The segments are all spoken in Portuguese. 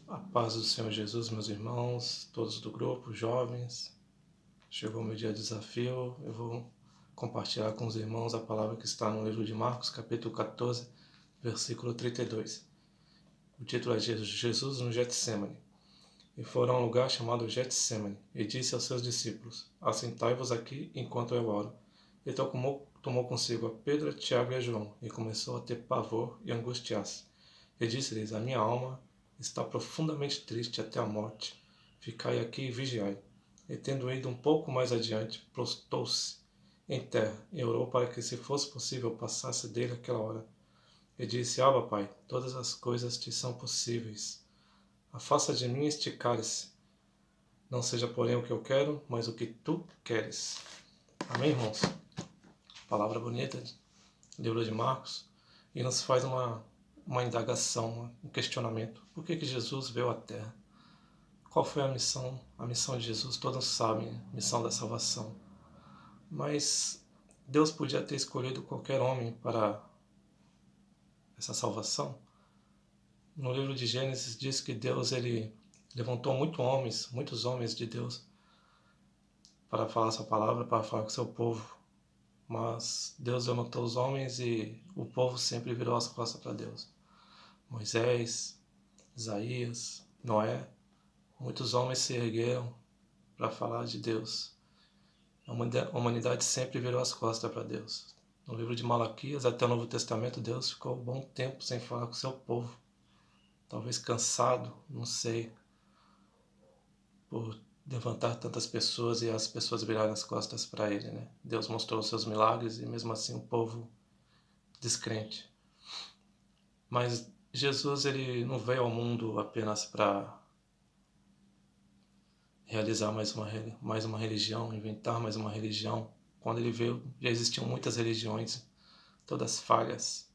A paz do Senhor Jesus, meus irmãos, todos do grupo, jovens. Chegou o meu dia de desafio. Eu vou compartilhar com os irmãos a palavra que está no livro de Marcos, capítulo 14, versículo 32. O título é Jesus no Getsemane. E foram a um lugar chamado Getsemane, e disse aos seus discípulos: Assentai-vos aqui enquanto eu oro. E tomou consigo a Pedro, Tiago e a João, e começou a ter pavor e angustiar-se. E disse-lhes: A minha alma está profundamente triste até a morte. Ficai aqui e vigiai. E tendo ido um pouco mais adiante, prostrou-se em terra e orou para que, se fosse possível, passasse dele aquela hora. E disse: Abba, Pai, todas as coisas te são possíveis. Afasta de mim este cálice. Não seja, porém, o que eu quero, mas o que tu queres. Amém, irmãos? Palavra bonita, livro de Marcos, e nos faz uma indagação, um questionamento. Por que Jesus veio à Terra? Qual foi a missão? A missão de Jesus, todos sabem, a missão da salvação. Mas Deus podia ter escolhido qualquer homem para essa salvação. No livro de Gênesis diz que Deus ele levantou muitos homens de Deus para falar sua palavra, para falar com seu povo. Mas Deus levantou os homens e o povo sempre virou as costas para Deus. Moisés, Isaías, Noé, muitos homens se ergueram para falar de Deus. A humanidade sempre virou as costas para Deus. No livro de Malaquias até o Novo Testamento, Deus ficou um bom tempo sem falar com o seu povo. Talvez cansado, não sei, por levantar tantas pessoas e as pessoas virarem as costas para ele, né? Deus mostrou os seus milagres e mesmo assim o povo descrente. Mas Jesus ele não veio ao mundo apenas para realizar mais uma religião, inventar mais uma religião. Quando ele veio, já existiam muitas religiões, todas falhas.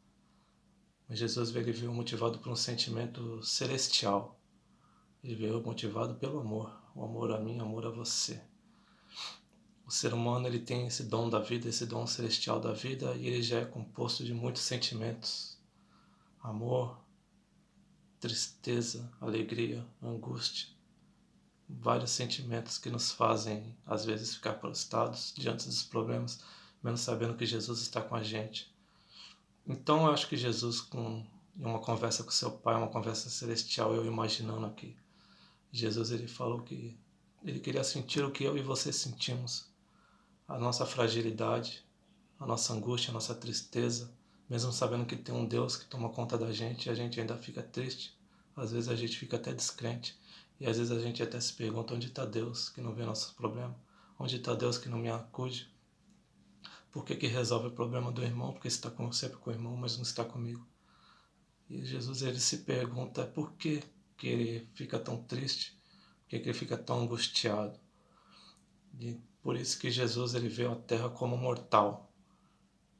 Mas Jesus ele veio motivado por um sentimento celestial. Ele veio motivado pelo amor, o amor a mim, o amor a você. O ser humano ele tem esse dom da vida, esse dom celestial da vida, e ele já é composto de muitos sentimentos: amor, tristeza, alegria, angústia. Vários sentimentos que nos fazem, às vezes, ficar prostrados diante dos problemas, menos sabendo que Jesus está com a gente. Então, eu acho que Jesus, em uma conversa com seu Pai, uma conversa celestial, eu imaginando aqui, Jesus ele falou que ele queria sentir o que eu e você sentimos, a nossa fragilidade, a nossa angústia, a nossa tristeza, mesmo sabendo que tem um Deus que toma conta da gente e a gente ainda fica triste, às vezes a gente fica até descrente. E às vezes a gente até se pergunta: onde está Deus que não vê nossos problemas? Onde está Deus que não me acude? Por que resolve o problema do irmão? Porque está sempre com o irmão, mas não está comigo. E Jesus ele se pergunta por que ele fica tão triste, por que ele fica tão angustiado. E por isso que Jesus ele veio à Terra como mortal,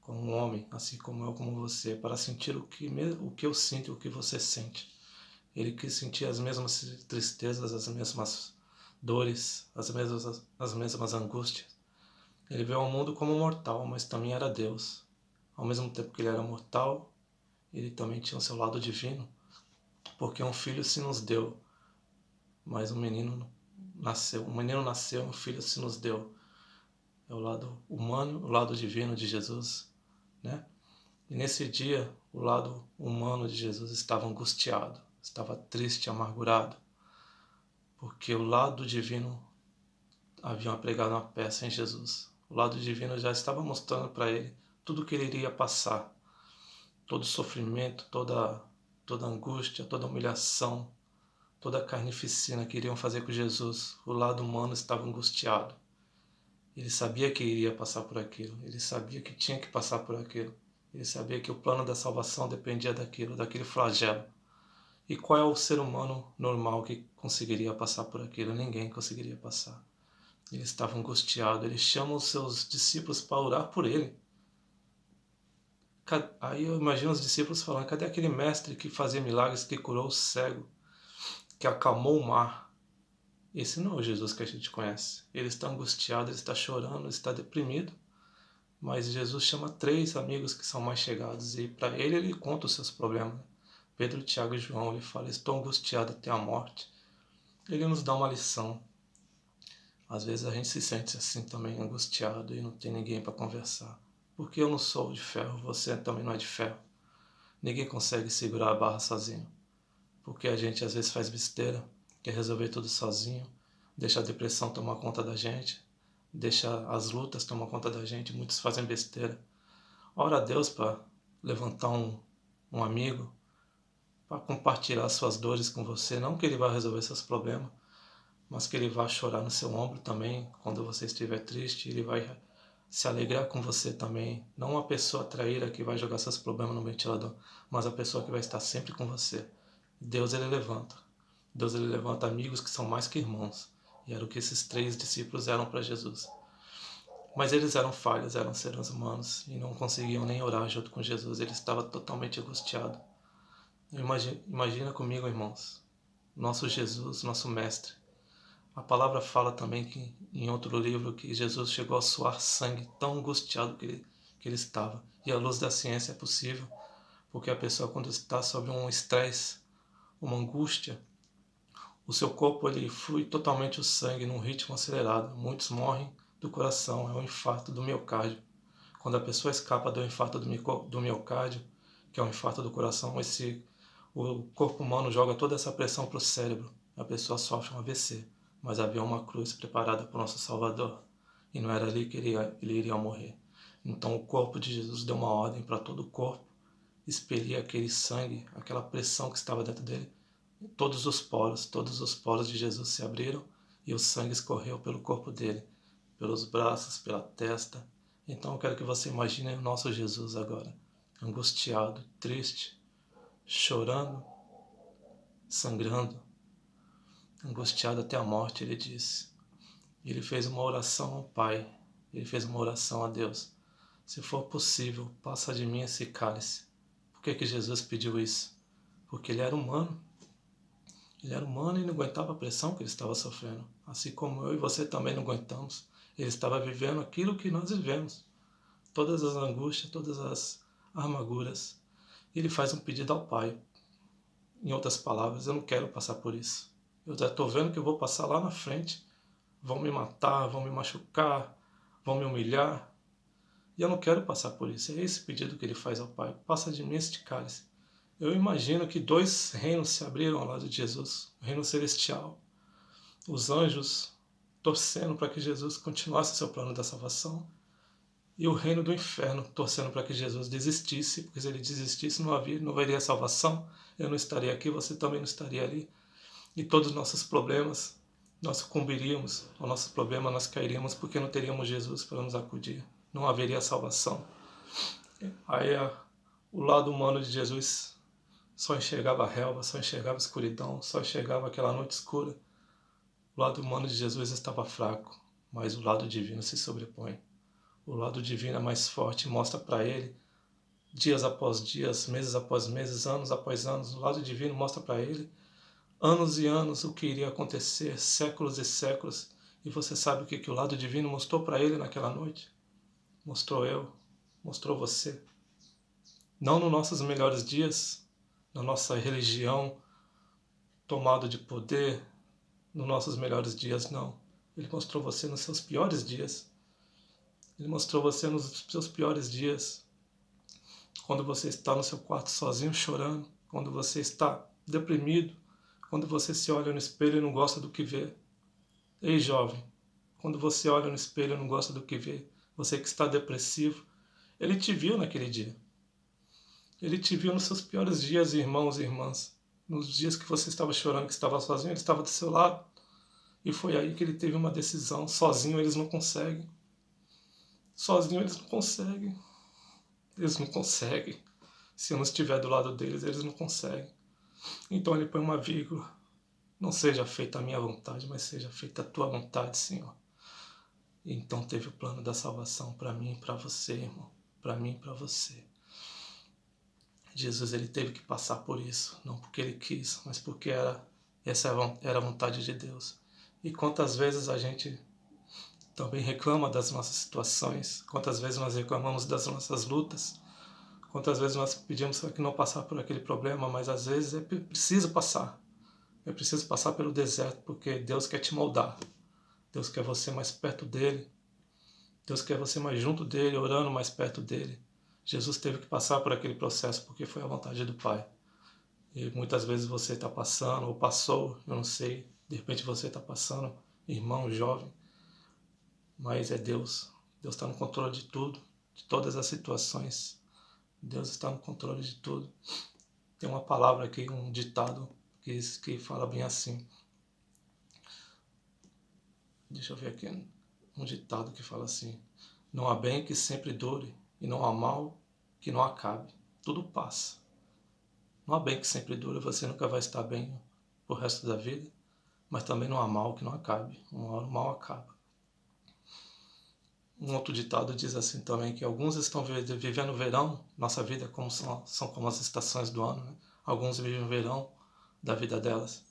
como um homem, assim como eu, como você, para sentir o que eu sinto e o que você sente. Ele quis sentir as mesmas tristezas, as mesmas dores, as mesmas angústias. Ele veio ao mundo como mortal, mas também era Deus. Ao mesmo tempo que ele era mortal, ele também tinha o seu lado divino, porque um filho se nos deu, mas um menino nasceu, um filho se nos deu. É o lado humano, o lado divino de Jesus, né? E nesse dia, o lado humano de Jesus estava angustiado, estava triste, amargurado, porque o lado divino havia pregado uma peça em Jesus. O lado divino já estava mostrando para ele tudo o que ele iria passar, todo sofrimento, toda angústia, toda humilhação, toda a carnificina que iriam fazer com Jesus. O lado humano estava angustiado. Ele sabia que iria passar por aquilo, ele sabia que tinha que passar por aquilo. Ele sabia que o plano da salvação dependia daquele flagelo. E qual é o ser humano normal que conseguiria passar por aquilo? Ninguém conseguiria passar. Ele estava angustiado, ele chama os seus discípulos para orar por ele. Aí eu imagino os discípulos falando: cadê aquele mestre que fazia milagres, que curou o cego, que acalmou o mar? Esse não é o Jesus que a gente conhece. Ele está angustiado, ele está chorando, ele está deprimido. Mas Jesus chama 3 amigos que são mais chegados e para ele conta os seus problemas. Pedro, Tiago e João, ele fala, estou angustiado até a morte. Ele nos dá uma lição. Às vezes a gente se sente assim também, angustiado, e não tem ninguém para conversar. Porque eu não sou de ferro, você também não é de ferro. Ninguém consegue segurar a barra sozinho. Porque a gente às vezes faz besteira, quer resolver tudo sozinho, deixa a depressão tomar conta da gente, deixa as lutas tomar conta da gente, muitos fazem besteira. Ora a Deus para levantar um amigo, para compartilhar suas dores com você, não que ele vai resolver seus problemas, mas que ele vai chorar no seu ombro também, quando você estiver triste, ele vai se alegrar com você também. Não uma pessoa traíra que vai jogar seus problemas no ventilador, mas a pessoa que vai estar sempre com você. Deus ele levanta. Deus ele levanta amigos que são mais que irmãos. E era o que esses 3 discípulos eram para Jesus. Mas eles eram falhos, eram seres humanos e não conseguiam nem orar junto com Jesus. Ele estava totalmente angustiado. Imagina comigo, irmãos, nosso Jesus, nosso mestre. A palavra fala também que em outro livro que Jesus chegou a suar sangue, tão angustiado que ele estava. E à luz da ciência é possível, porque a pessoa quando está sob um estresse, uma angústia, o seu corpo ele flui totalmente o sangue num ritmo acelerado. Muitos morrem do coração, é o infarto do miocárdio. Quando a pessoa escapa do infarto do miocárdio, que é o infarto do coração, o corpo humano joga toda essa pressão para o cérebro. A pessoa sofre um AVC. Mas havia uma cruz preparada para o nosso Salvador. E não era ali que ele iria morrer. Então o corpo de Jesus deu uma ordem para todo o corpo expelir aquele sangue, aquela pressão que estava dentro dele. Todos os poros de Jesus se abriram e o sangue escorreu pelo corpo dele, pelos braços, pela testa. Então eu quero que você imagine o nosso Jesus agora, angustiado, triste, chorando, sangrando, angustiado até a morte, ele disse. Ele fez uma oração ao Pai, ele fez uma oração a Deus. Se for possível, passa de mim esse cálice. Por que Jesus pediu isso? Porque ele era humano. Ele era humano e não aguentava a pressão que ele estava sofrendo. Assim como eu e você também não aguentamos. Ele estava vivendo aquilo que nós vivemos. Todas as angústias, todas as amarguras. Ele faz um pedido ao Pai. Em outras palavras, eu não quero passar por isso. Eu já estou vendo que eu vou passar lá na frente. Vão me matar, vão me machucar, vão me humilhar. E eu não quero passar por isso. É esse pedido que ele faz ao Pai. Passa de mim este cálice. Eu imagino que 2 reinos se abriram ao lado de Jesus. O reino celestial, os anjos torcendo para que Jesus continuasse seu plano da salvação, e o reino do inferno torcendo para que Jesus desistisse, porque se ele desistisse não haveria salvação, eu não estaria aqui, você também não estaria ali, e todos os nossos problemas nós sucumbiríamos ao nosso problema, nós cairíamos porque não teríamos Jesus para nos acudir, não haveria salvação. Aí o lado humano de Jesus só enxergava a relva, só enxergava a escuridão, só enxergava aquela noite escura. O lado humano de Jesus estava fraco, mas o lado divino se sobrepõe. O lado divino é mais forte e mostra para ele, dias após dias, meses após meses, anos após anos, o lado divino mostra para ele, anos e anos, o que iria acontecer, séculos e séculos. E você sabe o que o lado divino mostrou para ele naquela noite? Mostrou eu, mostrou você. Não nos nossos melhores dias, na nossa religião tomada de poder, nos nossos melhores dias, não. Ele mostrou você nos seus piores dias. Ele mostrou você nos seus piores dias. Quando você está no seu quarto sozinho chorando, quando você está deprimido, quando você se olha no espelho e não gosta do que vê. Ei, jovem, quando você olha no espelho e não gosta do que vê, você que está depressivo, ele te viu naquele dia. Ele te viu nos seus piores dias, irmãos e irmãs. Nos dias que você estava chorando, que estava sozinho, ele estava do seu lado. E foi aí que ele teve uma decisão. Sozinho eles não conseguem. Sozinho eles não conseguem. Eles não conseguem. Se eu não estiver do lado deles, eles não conseguem. Então ele põe uma vírgula. Não seja feita a minha vontade, mas seja feita a tua vontade, Senhor. E então teve o plano da salvação para mim e para você, irmão. Para mim e para você. Jesus ele teve que passar por isso. Não porque ele quis, mas porque essa era a vontade de Deus. E quantas vezes a gente também reclama das nossas situações, quantas vezes nós reclamamos das nossas lutas, Quantas vezes nós pedimos para que não passar por aquele problema, mas às vezes é preciso passar. É preciso passar pelo deserto, porque Deus quer te moldar. Deus quer você mais perto dele. Deus quer você mais junto dele, orando mais perto dele. Jesus teve que passar por aquele processo porque foi a vontade do Pai. E muitas vezes você está passando, ou passou, eu não sei. De repente você está passando, irmão, jovem. Mas é Deus. Deus está no controle de tudo, de todas as situações. Deus está no controle de tudo. Tem uma palavra aqui, um ditado que fala bem assim. Deixa eu ver aqui. Um ditado que fala assim: não há bem que sempre dure, e não há mal que não acabe. Tudo passa. Não há bem que sempre dure, você nunca vai estar bem pro resto da vida, mas também não há mal que não acabe. Uma hora o mal acaba. Um outro ditado diz assim também, que alguns estão vivendo o verão, nossa vida são como as estações do ano, né? Alguns vivem o verão da vida delas.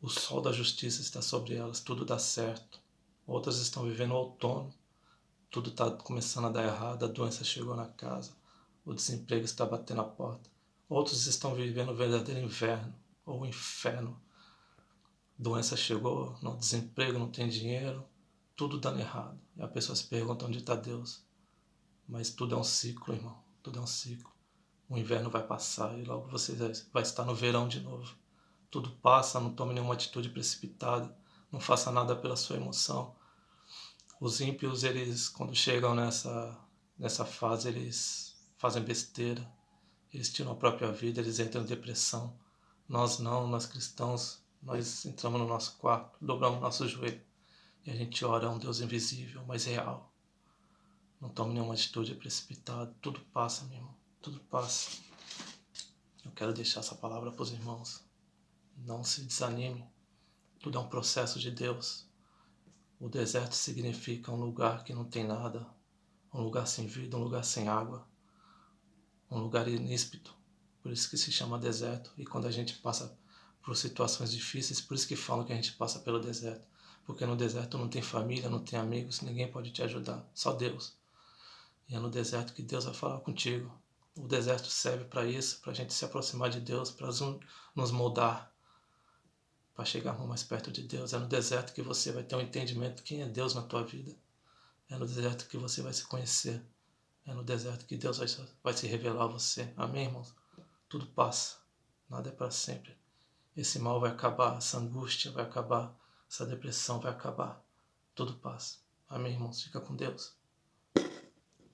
O sol da justiça está sobre elas, tudo dá certo. Outras estão vivendo o outono, tudo está começando a dar errado, a doença chegou na casa, o desemprego está batendo a porta. Outros estão vivendo o verdadeiro inverno, ou o inferno. Doença chegou, no desemprego, não tem dinheiro, tudo dando errado. E a pessoa se pergunta onde está Deus. Mas tudo é um ciclo, irmão. Tudo é um ciclo. O inverno vai passar e logo você vai estar no verão de novo. Tudo passa, não tome nenhuma atitude precipitada. Não faça nada pela sua emoção. Os ímpios, eles, quando chegam nessa fase, eles fazem besteira. Eles tiram a própria vida, eles entram em depressão. Nós não, nós cristãos, nós entramos no nosso quarto, dobramos nosso joelho e a gente ora a um Deus invisível, mas real. Não tome nenhuma atitude precipitada. Tudo passa, meu irmão. Tudo passa. Eu quero deixar essa palavra para os irmãos. Não se desanime. Tudo é um processo de Deus. O deserto significa um lugar que não tem nada, um lugar sem vida, um lugar sem água, um lugar inóspito. Por isso que se chama deserto. E quando a gente passa por situações difíceis, por isso que falam que a gente passa pelo deserto. Porque no deserto não tem família, não tem amigos, ninguém pode te ajudar, só Deus. E é no deserto que Deus vai falar contigo. O deserto serve para isso, para a gente se aproximar de Deus, para nos moldar, para chegarmos mais perto de Deus. É no deserto que você vai ter um entendimento de quem é Deus na tua vida. É no deserto que você vai se conhecer. É no deserto que Deus vai se revelar a você. Amém, irmãos? Tudo passa. Nada é para sempre. Esse mal vai acabar, essa angústia vai acabar, essa depressão vai acabar. Tudo passa. Amém, irmãos? Fica com Deus.